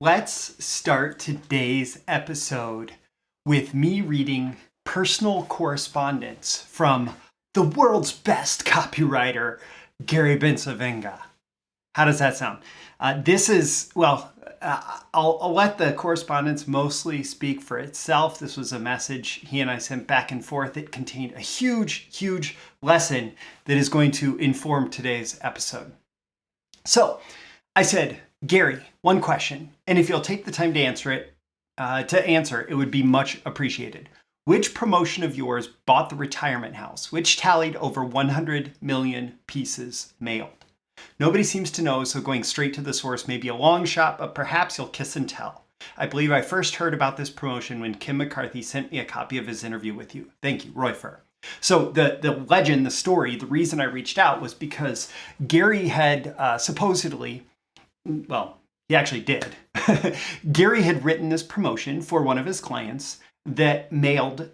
Let's start today's episode with me reading personal correspondence from the world's best copywriter, Gary Bencivenga. How does that sound? I'll let the correspondence mostly speak for itself. This was a message he and I sent back and forth. It contained a huge lesson that is going to inform today's episode. So I said, Gary, one question, and if you'll take the time to answer it, it would be much appreciated. Which promotion of yours bought the retirement house, which tallied over 100 million pieces mailed? Nobody seems to know, so going straight to the source may be a long shot, but perhaps you'll kiss and tell. I believe I first heard about this promotion when Kim McCarthy sent me a copy of his interview with you. Thank you, Roy Furr. So the legend, the story, the reason I reached out was because Gary had he actually did. Gary had written this promotion for one of his clients that mailed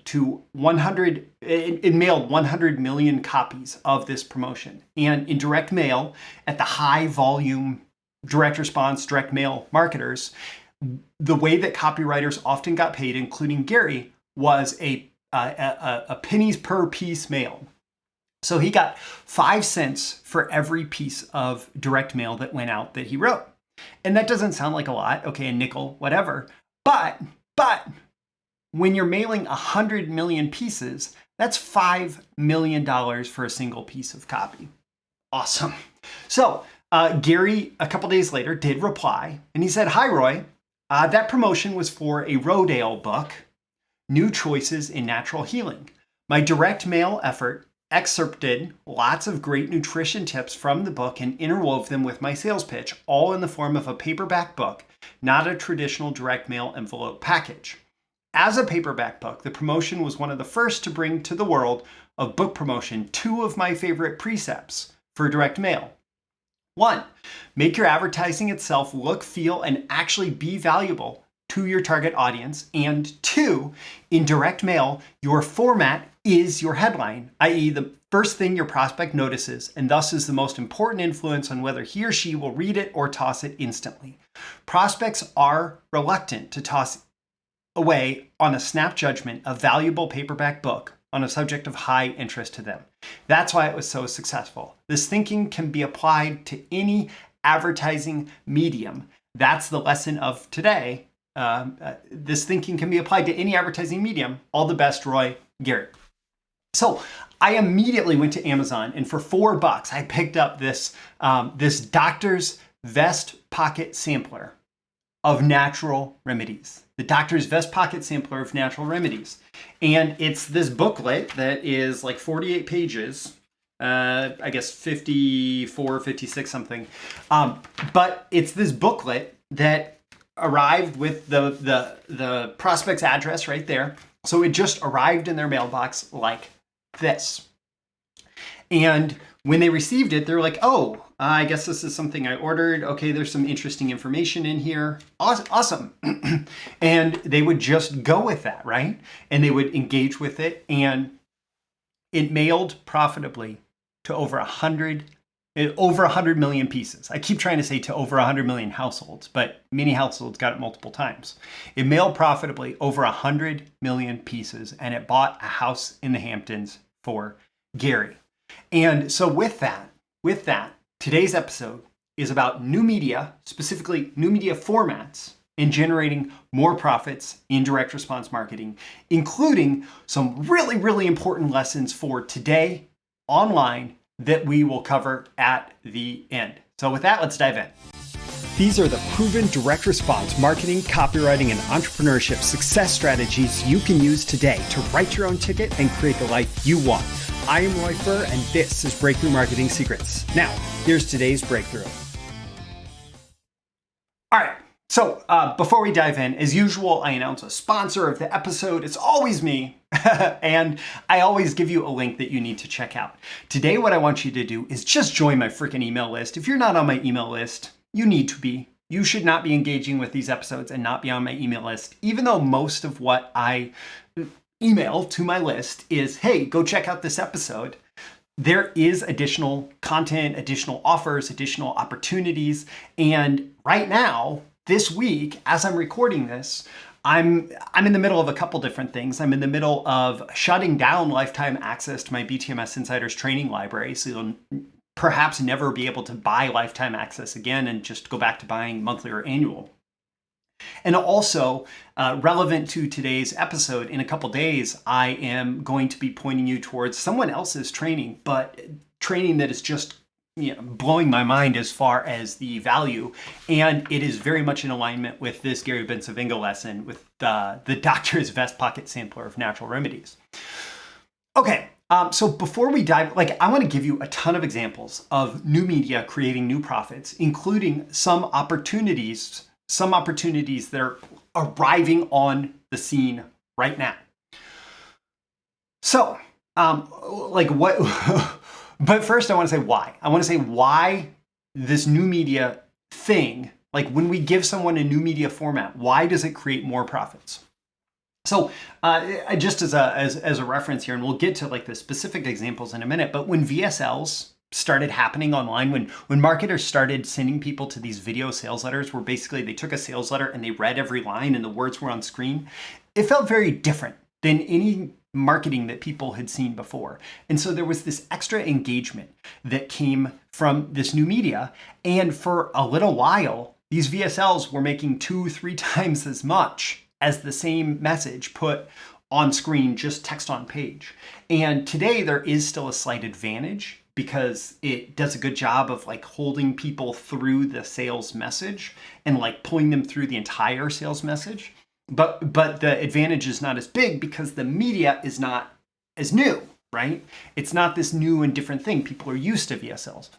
100 million copies of this promotion. And in direct mail, at the high volume direct response, direct mail marketers, the way that copywriters often got paid, including Gary, was a pennies per piece mailed. So he got 5 cents for every piece of direct mail that went out that he wrote. And that doesn't sound like a lot, okay, a nickel, whatever. But when you're mailing 100 million pieces, that's $5 million for a single piece of copy. Awesome. So Gary, a couple days later, did reply, and he said, "Hi, Roy. That promotion was for a Rodale book, New Choices in Natural Healing. My direct mail effort excerpted lots of great nutrition tips from the book and interwove them with my sales pitch, all in the form of a paperback book, not a traditional direct mail envelope package. As a paperback book, the promotion was one of the first to bring to the world of book promotion 2 of my favorite precepts for direct mail. 1, make your advertising itself look, feel, and actually be valuable to your target audience. And 2, in direct mail, your format is your headline, i.e. the first thing your prospect notices, and thus is the most important influence on whether he or she will read it or toss it instantly. Prospects are reluctant to toss away on a snap judgment a valuable paperback book on a subject of high interest to them. That's why it was so successful. This thinking can be applied to any advertising medium. That's the lesson of today. This thinking can be applied to any advertising medium. All the best, Roy, Gary." So I immediately went to Amazon, and for $4, I picked up this Doctor's Vest Pocket Sampler of Natural Remedies. The Doctor's Vest Pocket Sampler of Natural Remedies. And it's this booklet that is like 48 pages, I guess 54, 56 something. But it's this booklet that arrived with the prospect's address right there. So it just arrived in their mailbox like this. And when they received it, they're like, "Oh, I guess this is something I ordered. Okay, there's some interesting information in here. Awesome." And they would just go with that, right? And they would engage with it. And it mailed profitably to over 100 million pieces. I keep trying to say to over 100 million households, but many households got it multiple times. It mailed profitably over 100 million pieces, and it bought a house in the Hamptons for Gary. And so with that, today's episode is about new media, specifically new media formats, and generating more profits in direct response marketing, including some really important lessons for today online that we will cover at the end. So with that, let's dive in. These are the proven direct response marketing, copywriting, and entrepreneurship success strategies you can use today to write your own ticket and create the life you want. I am Roy Furr, and this is Breakthrough Marketing Secrets. Now, here's today's breakthrough. All right. So before we dive in, as usual, I announce a sponsor of the episode. It's always me. And I always give you a link that you need to check out. Today, what I want you to do is just join my freaking email list. If you're not on my email list, you need to be. You should not be engaging with these episodes and not be on my email list, even though most of what I email to my list is, hey, go check out this episode. There is additional content, additional offers, additional opportunities. And right now, this week, as I'm recording this, I'm in the middle of a couple different things. I'm in the middle of shutting down lifetime access to my BTMS Insiders training library, so you'll perhaps never be able to buy lifetime access again and just go back to buying monthly or annual. And also, relevant to today's episode, in a couple days, I am going to be pointing you towards someone else's training, but training that is just blowing my mind as far as the value. And it is very much in alignment with this Gary Bencivenga lesson with the doctor's vest pocket sampler of natural remedies. Okay, so before we dive, I want to give you a ton of examples of new media creating new profits, including some opportunities that are arriving on the scene right now. So, what? But first, I want to say why. I want to say why this new media thing, when we give someone a new media format, why does it create more profits? So just as a reference here, and we'll get to the specific examples in a minute, but when VSLs started happening online, when marketers started sending people to these video sales letters where basically they took a sales letter and they read every line and the words were on screen, it felt very different than any marketing that people had seen before. And so there was this extra engagement that came from this new media. And for a little while, these VSLs were making 2-3 times as much as the same message put on screen, just text on page. And today there is still a slight advantage because it does a good job of holding people through the sales message and pulling them through the entire sales message. But the advantage is not as big because the media is not as new, right? It's not this new and different thing. People are used to VSLs.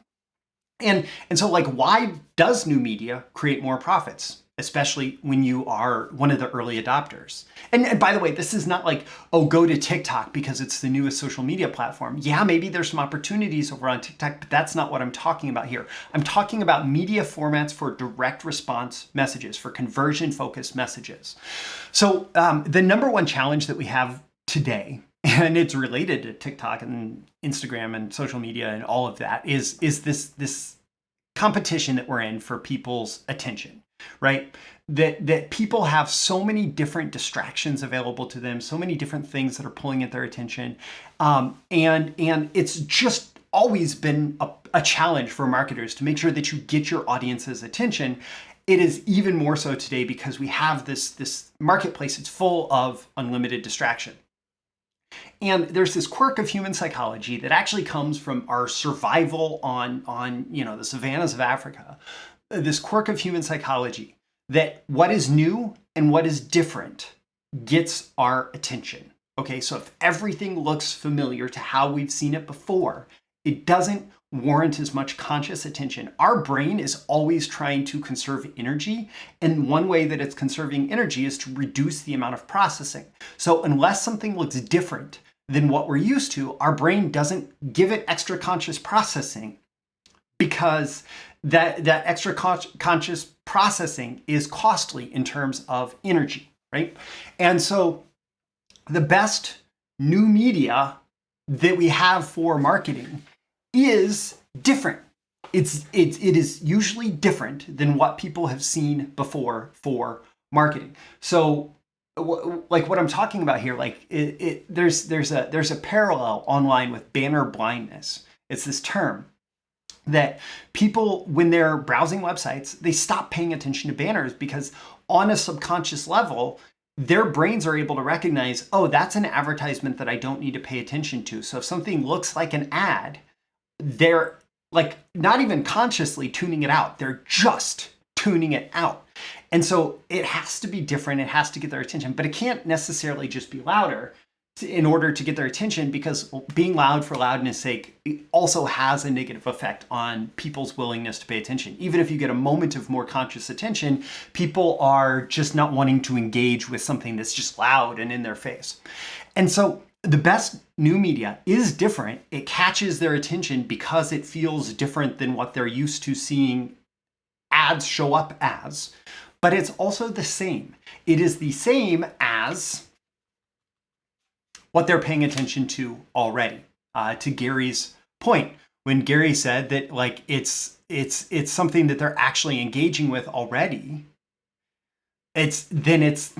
And so why does new media create more profits? Especially when you are one of the early adopters. And by the way, this is not go to TikTok because it's the newest social media platform. Yeah, maybe there's some opportunities over on TikTok, but that's not what I'm talking about here. I'm talking about media formats for direct response messages, for conversion-focused messages. So the number one challenge that we have today, and it's related to TikTok and Instagram and social media and all of that, is this competition that we're in for people's attention. Right? That people have so many different distractions available to them, so many different things that are pulling at their attention. And it's just always been a challenge for marketers to make sure that you get your audience's attention. It is even more so today because we have this marketplace. It's full of unlimited distraction. And there's this quirk of human psychology that actually comes from our survival on the savannas of Africa. This quirk of human psychology that what is new and what is different gets our attention. Okay, so if everything looks familiar to how we've seen it before, it doesn't warrant as much conscious attention. Our brain is always trying to conserve energy, and one way that it's conserving energy is to reduce the amount of processing. So unless something looks different than what we're used to, our brain doesn't give it extra conscious processing because that extra conscious processing is costly in terms of energy, right? And so the best new media that we have for marketing is different. It is usually different than what people have seen before for marketing. So what I'm talking about here, there's a parallel online with banner blindness. It's this term that people, when they're browsing websites, they stop paying attention to banners because on a subconscious level, their brains are able to recognize, oh, that's an advertisement that I don't need to pay attention to. So if something looks like an ad, they're not even consciously tuning it out. They're just tuning it out. And so it has to be different. It has to get their attention, but it can't necessarily just be louder in order to get their attention, because being loud for loudness sake also has a negative effect on people's willingness to pay attention. Even if you get a moment of more conscious attention, people are just not wanting to engage with something that's just loud and in their face. And so the best new media is different. It catches their attention because it feels different than what they're used to seeing ads show up as, but it's also the same. It is the same as what they're paying attention to already. To Gary's point, when Gary said that it's something that they're actually engaging with already, it's the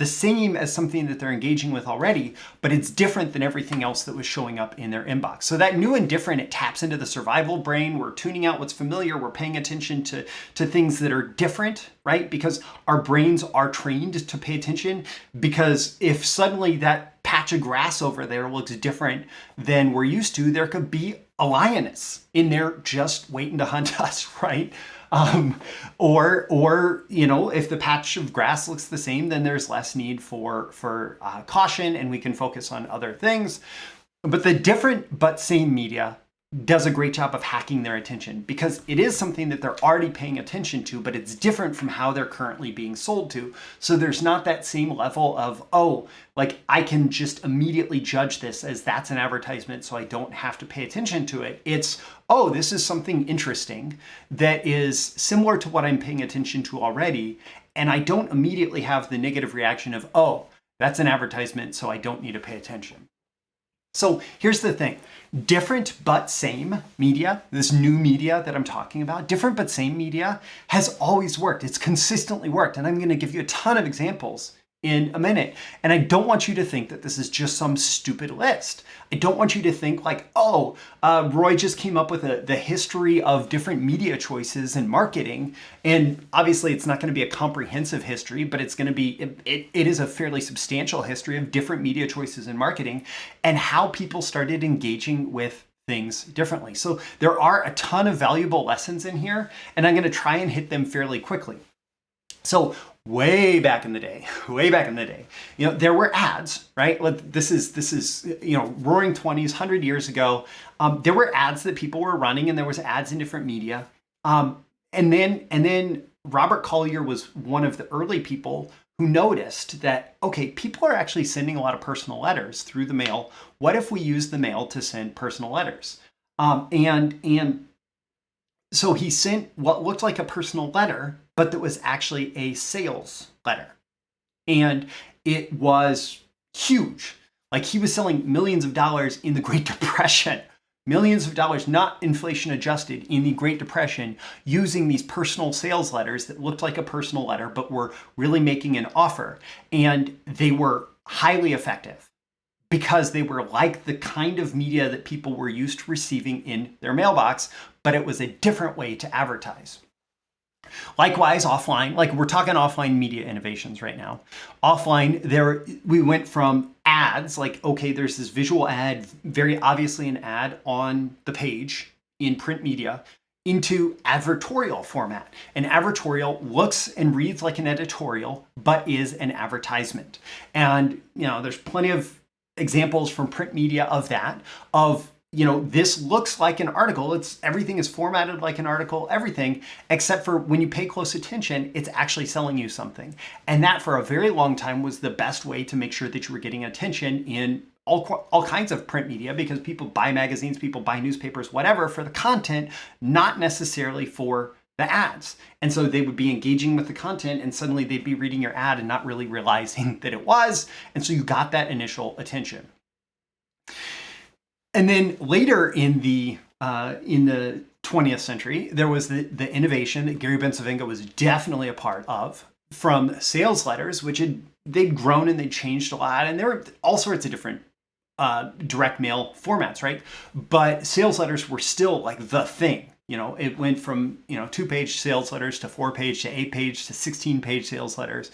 same as something that they're engaging with already, but it's different than everything else that was showing up in their inbox. So that new and different, it taps into the survival brain. We're tuning out what's familiar. We're paying attention to things that are different, right? Because our brains are trained to pay attention. Because if suddenly that patch of grass over there looks different than we're used to, there could be a lioness in there just waiting to hunt us, right? Or if the patch of grass looks the same, then there's less need for caution, and we can focus on other things. But the different but same media does a great job of hacking their attention, because it is something that they're already paying attention to, but it's different from how they're currently being sold to. So there's not that same level of, oh, like I can just immediately judge this as that's an advertisement, so I don't have to pay attention to it. It's, oh, this is something interesting that is similar to what I'm paying attention to already. And I don't immediately have the negative reaction of, oh, that's an advertisement, so I don't need to pay attention. So here's the thing. Different but same media, this new media that I'm talking about, different but same media has always worked. It's consistently worked. And I'm going to give you a ton of examples in a minute. And I don't want you to think that this is just some stupid list. I don't want you to think like, oh, Roy just came up with the history of different media choices and marketing. And obviously it's not going to be a comprehensive history, but it's going to be, it is a fairly substantial history of different media choices and marketing and how people started engaging with things differently. So there are a ton of valuable lessons in here, and I'm going to try and hit them fairly quickly. So way back in the day, there were ads, right? This is roaring 20s, 100 years ago. There were ads that people were running, and there was ads in different media. And then Robert Collier was one of the early people who noticed that, okay, people are actually sending a lot of personal letters through the mail. What if we use the mail to send personal letters? And so he sent what looked like a personal letter, but that was actually a sales letter. And it was huge. Like, he was selling millions of dollars in the Great Depression. Millions of dollars, not inflation adjusted, in the Great Depression, using these personal sales letters that looked like a personal letter, but were really making an offer. And they were highly effective because they were like the kind of media that people were used to receiving in their mailbox, but it was a different way to advertise. Likewise, offline, like we're talking offline media innovations right now. Offline, we went from ads, like, okay, there's this visual ad, very obviously an ad on the page in print media, into advertorial format. An advertorial looks and reads like an editorial, but is an advertisement. And, there's plenty of examples from print media of that, this looks like an article. Everything is formatted like an article, everything, except for when you pay close attention, it's actually selling you something. And that for a very long time was the best way to make sure that you were getting attention in all kinds of print media, because people buy magazines, people buy newspapers, whatever, for the content, not necessarily for the ads. And so they would be engaging with the content, and suddenly they'd be reading your ad and not really realizing that it was. And so you got that initial attention. And then later in the 20th century, there was the innovation that Gary Bencivenga was definitely a part of, from sales letters, which they'd grown and they'd changed a lot, and there were all sorts of different direct mail formats, right? But sales letters were still like the thing. It went from 2-page sales letters to 4-page to 8-page to 16-page sales letters.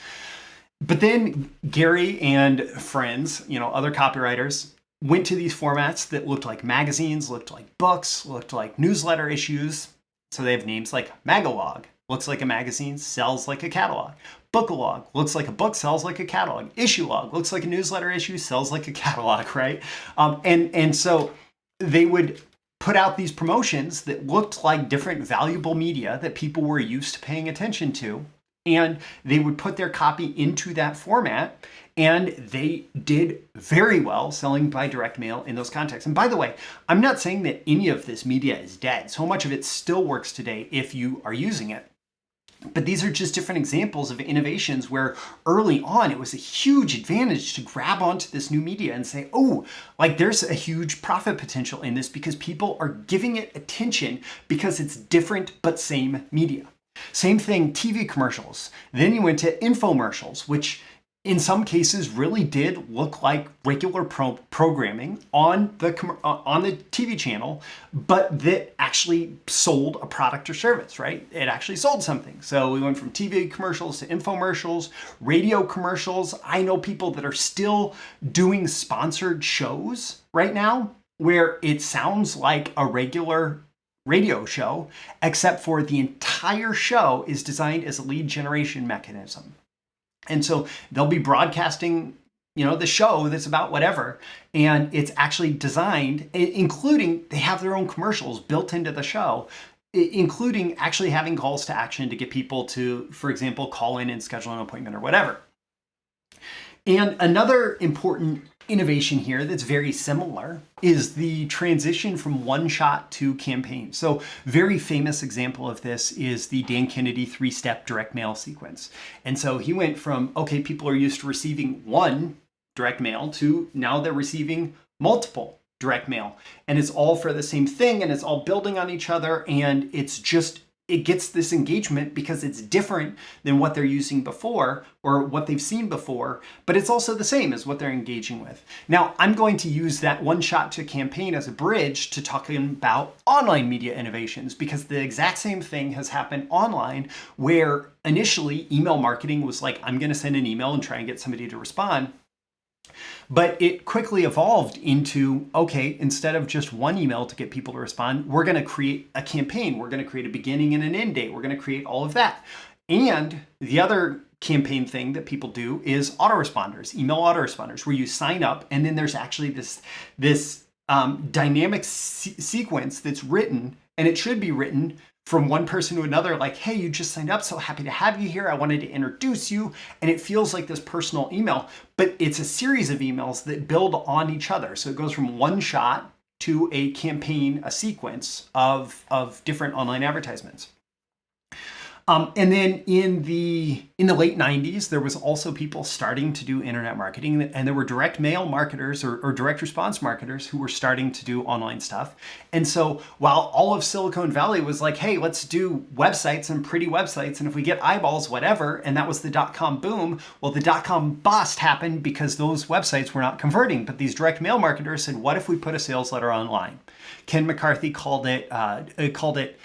But then Gary and friends, other copywriters, went to these formats that looked like magazines, looked like books, looked like newsletter issues. So they have names like Magalog, looks like a magazine, sells like a catalog. Bookalog, looks like a book, sells like a catalog. Issuelog, looks like a newsletter issue, sells like a catalog, right? And so they would put out these promotions that looked like different valuable media that people were used to paying attention to. And they would put their copy into that format, and they did very well selling by direct mail in those contexts. And by the way, I'm not saying that any of this media is dead. So much of it still works today if you are using it. But these are just different examples of innovations where early on it was a huge advantage to grab onto this new media and say, oh, like there's a huge profit potential in this because people are giving it attention because it's different but same media. Same thing, TV commercials. Then you went to infomercials, which in some cases really did look like regular programming on the TV channel, but that actually sold a product or service, right? It actually sold something. So we went from TV commercials to infomercials, radio commercials. I know people that are still doing sponsored shows right now where it sounds like a regular radio show, except for the entire show is designed as a lead generation mechanism. And so they'll be broadcasting, the show that's about whatever, and it's actually designed, including they have their own commercials built into the show, including actually having calls to action to get people to, for example, call in and schedule an appointment or whatever. And another important innovation here that's very similar is the transition from one-shot to campaign. So very famous example of this is the Dan Kennedy 3-step direct mail sequence. And so he went from, okay, people are used to receiving one direct mail to now they're receiving multiple direct mail. And it's all for the same thing, and it's all building on each other, and it gets this engagement because it's different than what they're using before or what they've seen before, but it's also the same as what they're engaging with. Now, I'm going to use that one shot to campaign as a bridge to talking about online media innovations, because the exact same thing has happened online, where initially email marketing was like, I'm going to send an email and try and get somebody to respond. But it quickly evolved into, okay, instead of just one email to get people to respond, we're going to create a campaign. We're going to create a beginning and an end date. We're going to create all of that. And the other campaign thing that people do is autoresponders, email autoresponders, where you sign up and then there's actually this dynamic sequence that's written, and it should be written from one person to another, like, hey, you just signed up, so happy to have you here. I wanted to introduce you. And it feels like this personal email, but it's a series of emails that build on each other. So it goes from one shot to a campaign, a sequence of different online advertisements. And then in the late 90s, there was also people starting to do internet marketing, and there were direct mail marketers or direct response marketers who were starting to do online stuff. And so while all of Silicon Valley was like, hey, let's do websites and pretty websites, and if we get eyeballs, whatever, and that was the dot-com boom, well, the dot-com bust happened because those websites were not converting. But these direct mail marketers said, what if we put a sales letter online? Ken McCarthy called it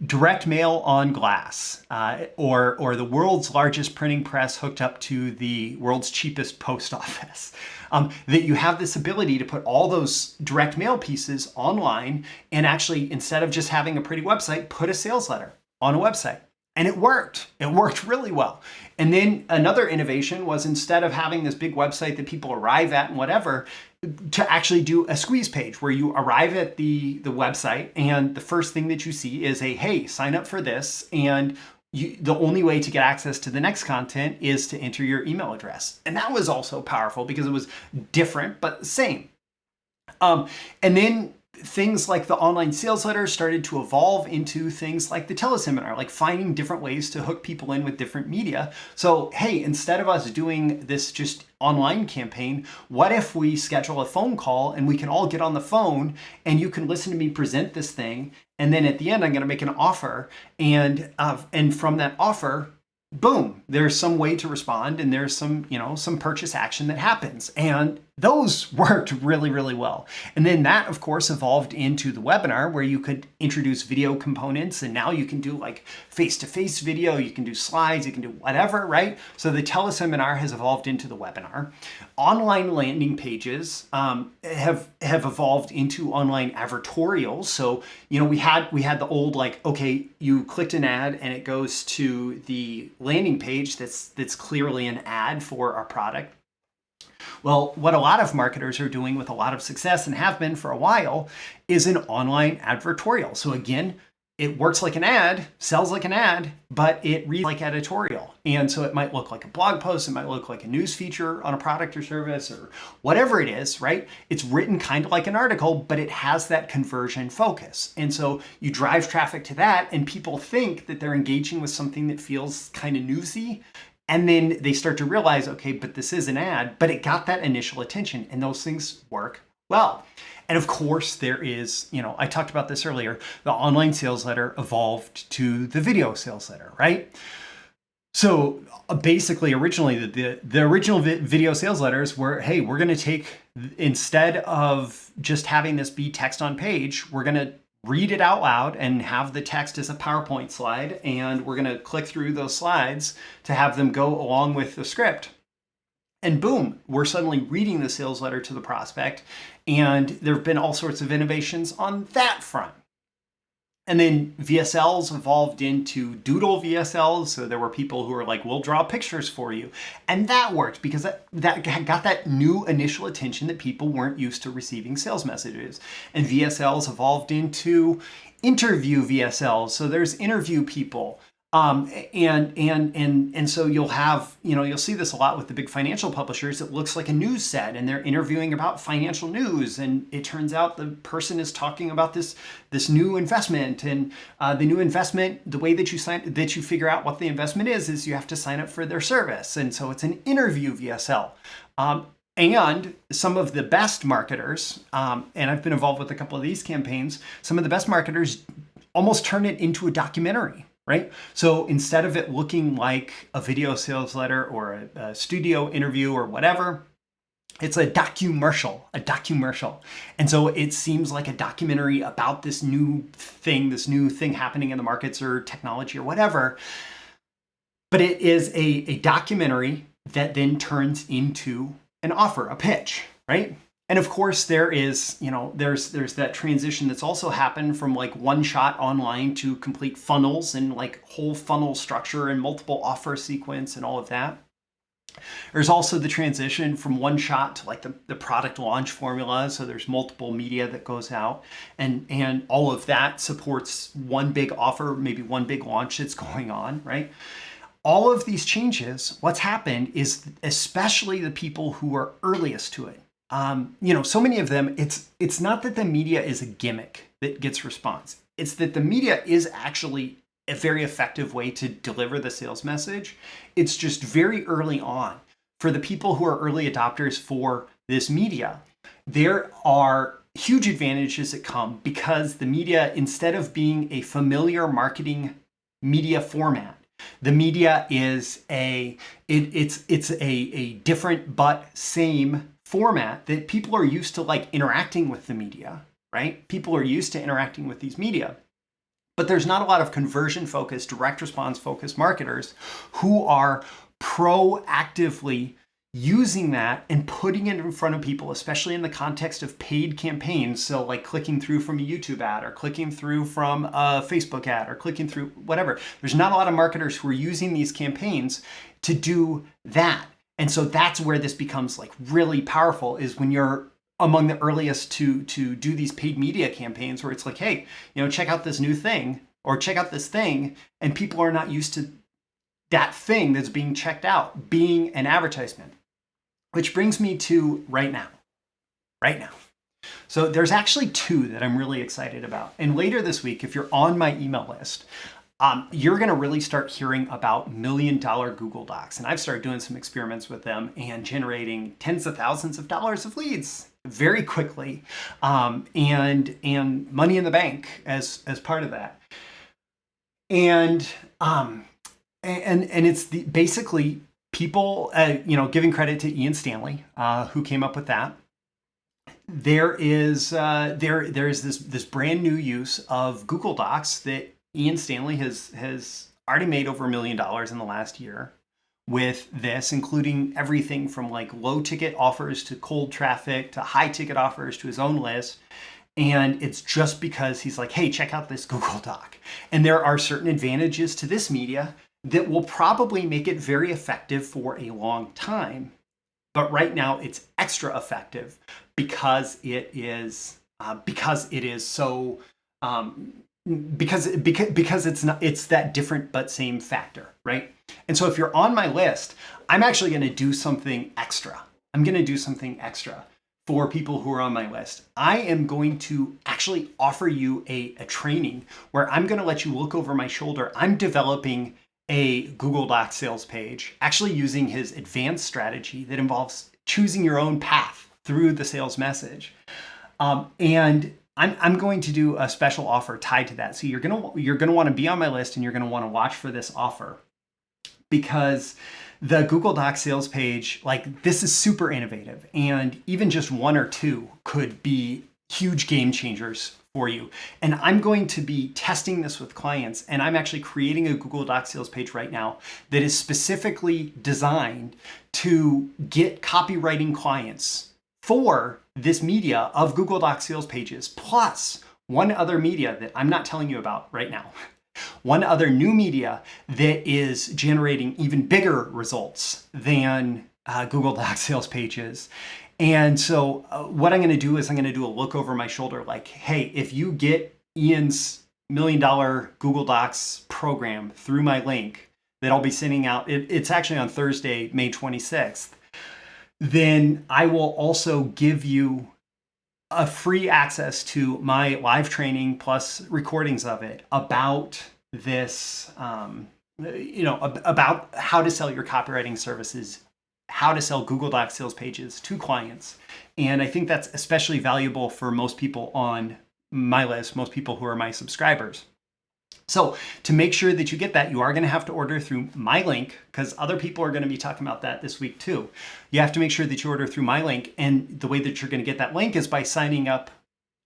direct mail on glass, or the world's largest printing press hooked up to the world's cheapest post office. That you have this ability to put all those direct mail pieces online, and actually, instead of just having a pretty website, put a sales letter on a website. And it worked. It worked really well. And then another innovation was, instead of having this big website that people arrive at and whatever, to actually do a squeeze page where you arrive at the website and the first thing that you see is a, hey, sign up for this. And the only way to get access to the next content is to enter your email address. And that was also powerful because it was different, but the same. And then things like the online sales letter started to evolve into things like the teleseminar, like finding different ways to hook people in with different media. So, hey, instead of us doing this just online campaign, what if we schedule a phone call and we can all get on the phone and you can listen to me present this thing, and then at the end I'm going to make an offer, and from that offer, boom, there's some way to respond, and there's some purchase action that happens. And those worked really, really well. And then that, of course, evolved into the webinar, where you could introduce video components, and now you can do like face-to-face video, you can do slides, you can do whatever, right? So the teleseminar has evolved into the webinar. Online landing pages have evolved into online advertorials. So, we had the old, like, okay, you clicked an ad and it goes to the landing page that's clearly an ad for our product. Well, what a lot of marketers are doing with a lot of success, and have been for a while, is an online advertorial. So again, it works like an ad, sells like an ad, but it reads like editorial. And so it might look like a blog post, it might look like a news feature on a product or service or whatever it is, right? It's written kind of like an article, but it has that conversion focus. And so you drive traffic to that, and people think that they're engaging with something that feels kind of newsy. And then they start to realize, okay, but this is an ad, but it got that initial attention, and those things work well. And of course, there is, I talked about this earlier, the online sales letter evolved to the video sales letter, right? So basically, originally, the original video sales letters were, hey, we're going to take, instead of just having this be text on page, we're going to read it out loud and have the text as a PowerPoint slide. And we're going to click through those slides to have them go along with the script. And boom, we're suddenly reading the sales letter to the prospect. And there have been all sorts of innovations on that front. And then VSLs evolved into doodle VSLs. So there were people who were like, we'll draw pictures for you. And that worked because that got that new initial attention that people weren't used to receiving sales messages. And VSLs evolved into interview VSLs. So there's interview people. And so you'll have, you'll see this a lot with the big financial publishers. It looks like a news set and they're interviewing about financial news. And it turns out the person is talking about this new investment, and the new investment, the way that you figure out what the investment is you have to sign up for their service. And so it's an interview VSL. And some of the best marketers, and I've been involved with a couple of these campaigns, some of the best marketers almost turn it into a documentary. Right? So instead of it looking like a video sales letter or a studio interview or whatever, it's a documercial. And so it seems like a documentary about this new thing happening in the markets or technology or whatever. But it is a documentary that then turns into an offer, a pitch, right? And of course, there is, there's that transition that's also happened from like one shot online to complete funnels and like whole funnel structure and multiple offer sequence and all of that. There's also the transition from one shot to like the product launch formula. So there's multiple media that goes out, and all of that supports one big offer, maybe one big launch that's going on, right? All of these changes, what's happened is especially the people who are earliest to it. So many of them, it's not that the media is a gimmick that gets response. It's that the media is actually a very effective way to deliver the sales message. It's just very early on. For the people who are early adopters for this media, there are huge advantages that come because the media, instead of being a familiar marketing media format, the media is it's a different but same format that people are used to, like interacting with the media, right? People are used to interacting with these media, but there's not a lot of conversion focused, direct response focused marketers who are proactively using that and putting it in front of people, especially in the context of paid campaigns. So like clicking through from a YouTube ad or clicking through from a Facebook ad or clicking through whatever. There's not a lot of marketers who are using these campaigns to do that. And so that's where this becomes like really powerful, is when you're among the earliest to do these paid media campaigns where it's like, hey, check out this new thing or check out this thing. And people are not used to that thing that's being checked out being an advertisement, which brings me to right now. So there's actually two that I'm really excited about. And later this week, if you're on my email list, you're going to really start hearing about $1 million Google Docs. And I've started doing some experiments with them and generating tens of thousands of dollars of leads very quickly, and money in the bank as part of that. And it's basically people, giving credit to Ian Stanley, who came up with that. There is this brand new use of Google Docs that Ian Stanley has already made over $1 million in the last year with this, including everything from like low ticket offers to cold traffic to high ticket offers to his own list. And it's just because he's like, hey, check out this Google Doc. And there are certain advantages to this media that will probably make it very effective for a long time. But right now it's extra effective because it is so because it's that different but same factor, right? And so if you're on my list, I'm actually going to do something extra. I'm going to do something extra for people who are on my list. I am going to actually offer you a training where I'm going to let you look over my shoulder. I'm developing a Google Docs sales page, actually using his advanced strategy that involves choosing your own path through the sales message. And I'm going to do a special offer tied to that. So you're gonna want to be on my list, and you're gonna want to watch for this offer, because the Google Docs sales page, like, this is super innovative, and even just one or two could be huge game changers for you. And I'm going to be testing this with clients, and I'm actually creating a Google Docs sales page right now that is specifically designed to get copywriting clients for this media of Google Docs sales pages, plus one other media that I'm not telling you about right now. One other new media that is generating even bigger results than Google Docs sales pages. And so what I'm going to do is I'm going to do a look over my shoulder, like, hey, if you get Ian's $1 million Google Docs program through my link that I'll be sending out, it's actually on Thursday, May 26th, then I will also give you a free access to my live training plus recordings of it about this, about how to sell your copywriting services, how to sell Google Docs sales pages to clients. And I think that's especially valuable for most people on my list, most people who are my subscribers. So to make sure that you get that, you are going to have to order through my link, because other people are going to be talking about that this week too. You have to make sure that you order through my link. And the way that you're going to get that link is by signing up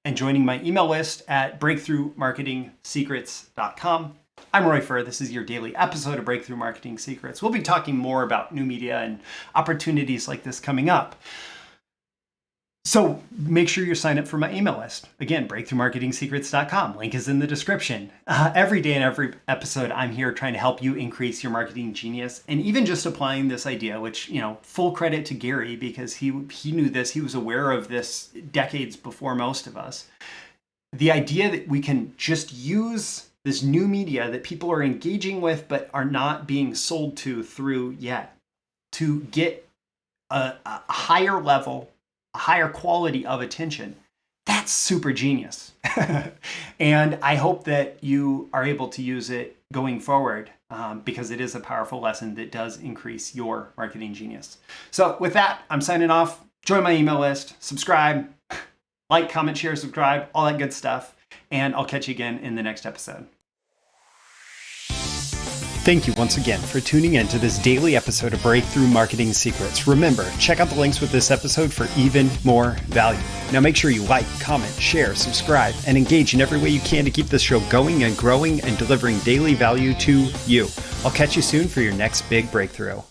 and joining my email list at breakthroughmarketingsecrets.com. I'm Roy Furr. This is your daily episode of Breakthrough Marketing Secrets. We'll be talking more about new media and opportunities like this coming up. So make sure you're signed up for my email list. Again, breakthroughmarketingsecrets.com. Link is in the description. Every day and every episode, I'm here trying to help you increase your marketing genius, and even just applying this idea, which, full credit to Gary, because he knew this. He was aware of this decades before most of us. The idea that we can just use this new media that people are engaging with but are not being sold to through yet, to get a higher level, a higher quality of attention. That's super genius. And I hope that you are able to use it going forward, because it is a powerful lesson that does increase your marketing genius. So with that, I'm signing off. Join my email list, subscribe, like, comment, share, subscribe, all that good stuff. And I'll catch you again in the next episode. Thank you once again for tuning in to this daily episode of Breakthrough Marketing Secrets. Remember, check out the links with this episode for even more value. Now make sure you like, comment, share, subscribe, and engage in every way you can to keep this show going and growing and delivering daily value to you. I'll catch you soon for your next big breakthrough.